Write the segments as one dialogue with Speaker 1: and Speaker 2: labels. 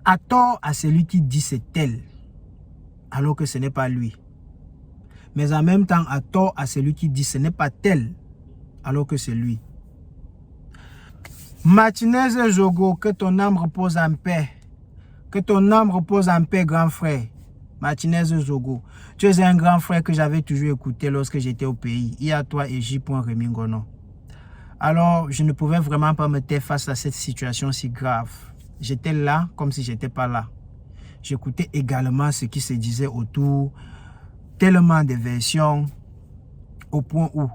Speaker 1: À tort à celui qui dit c'est tel, alors que ce n'est pas lui. Mais en même temps, à tort à celui qui dit ce n'est pas tel, alors que c'est lui. Martinez Zogo, que ton âme repose en paix. Que ton âme repose en paix, grand frère. Martinez Zogo, tu es un grand frère que j'avais toujours écouté lorsque j'étais au pays. Il y a toi et J. Remingono. Alors, je ne pouvais vraiment pas me taire face à cette situation si grave. J'étais là comme si j'étais pas là. J'écoutais également ce qui se disait autour, tellement de versions, au point où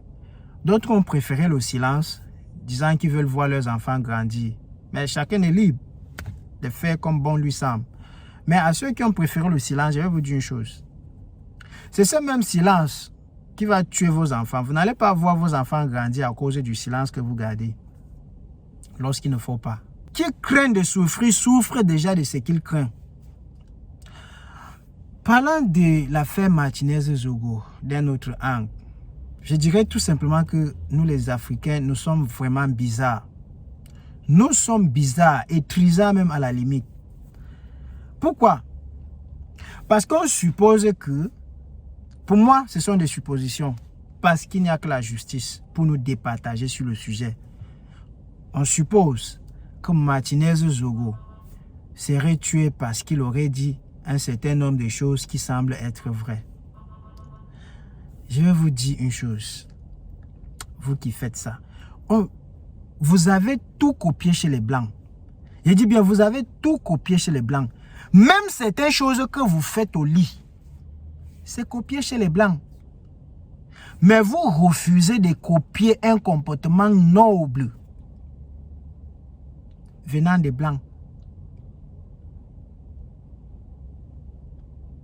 Speaker 1: d'autres ont préféré le silence, disant qu'ils veulent voir leurs enfants grandir. Mais chacun est libre de faire comme bon lui semble. Mais à ceux qui ont préféré le silence, je vais vous dire une chose. C'est ce même silence qui va tuer vos enfants. Vous n'allez pas voir vos enfants grandir à cause du silence que vous gardez lorsqu'il ne faut pas. Qui craint de souffrir, souffre déjà de ce qu'il craint. Parlant de l'affaire Martinez Zogo, d'un autre angle, je dirais tout simplement que nous les Africains, nous sommes vraiment bizarres. Nous sommes bizarres et trisants même à la limite. Pourquoi? Parce qu'on suppose que, pour moi, ce sont des suppositions, parce qu'il n'y a que la justice pour nous départager sur le sujet. On suppose que Martinez Zogo serait tué parce qu'il aurait dit un certain nombre de choses qui semblent être vraies. Je vais vous dire une chose, vous qui faites ça. Vous avez tout copié chez les Blancs. Je dis bien, vous avez tout copié chez les Blancs. Même certaines choses que vous faites au lit, c'est copié chez les Blancs. Mais vous refusez de copier un comportement noble venant des Blancs.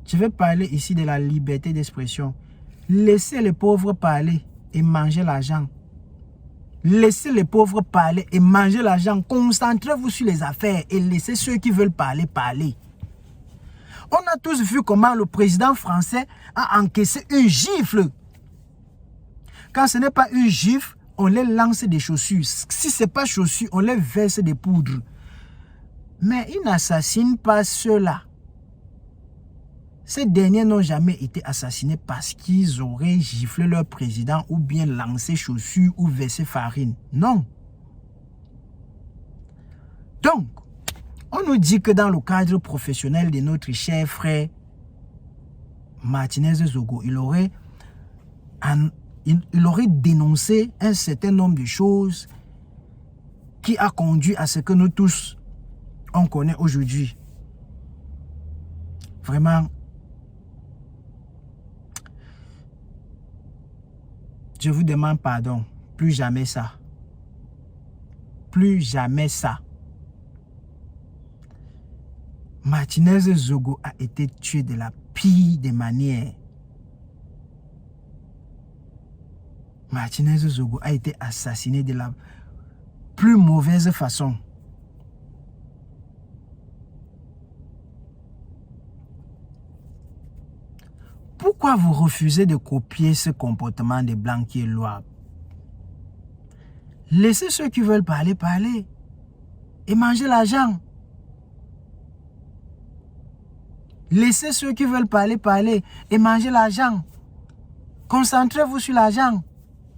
Speaker 1: Je vais parler ici de la liberté d'expression. Laissez les pauvres parler et manger l'argent. Laissez les pauvres parler et manger l'argent. Concentrez-vous sur les affaires et laissez ceux qui veulent parler, parler. On a tous vu comment le président français a encaissé une gifle. Quand ce n'est pas une gifle, on les lance des chaussures. Si ce n'est pas chaussures, on les verse des poudres. Mais ils n'assassinent pas ceux-là. Ces derniers n'ont jamais été assassinés parce qu'ils auraient giflé leur président ou bien lancé chaussures ou versé farine. Non. Donc, on nous dit que dans le cadre professionnel de notre cher frère Martinez Zogo, il aurait dénoncé un certain nombre de choses qui a conduit à ce que nous tous, on connaît aujourd'hui. Vraiment, je vous demande pardon. Plus jamais ça. Plus jamais ça. Martinez Zogo a été tué de la pire des manières. Martinez Zogo a été assassiné de la plus mauvaise façon. Pourquoi vous refusez de copier ce comportement des Blancs qui est louable? Laissez ceux qui veulent parler, parler. Et manger l'argent. Laissez ceux qui veulent parler, parler. Et manger l'argent. Concentrez-vous sur l'argent.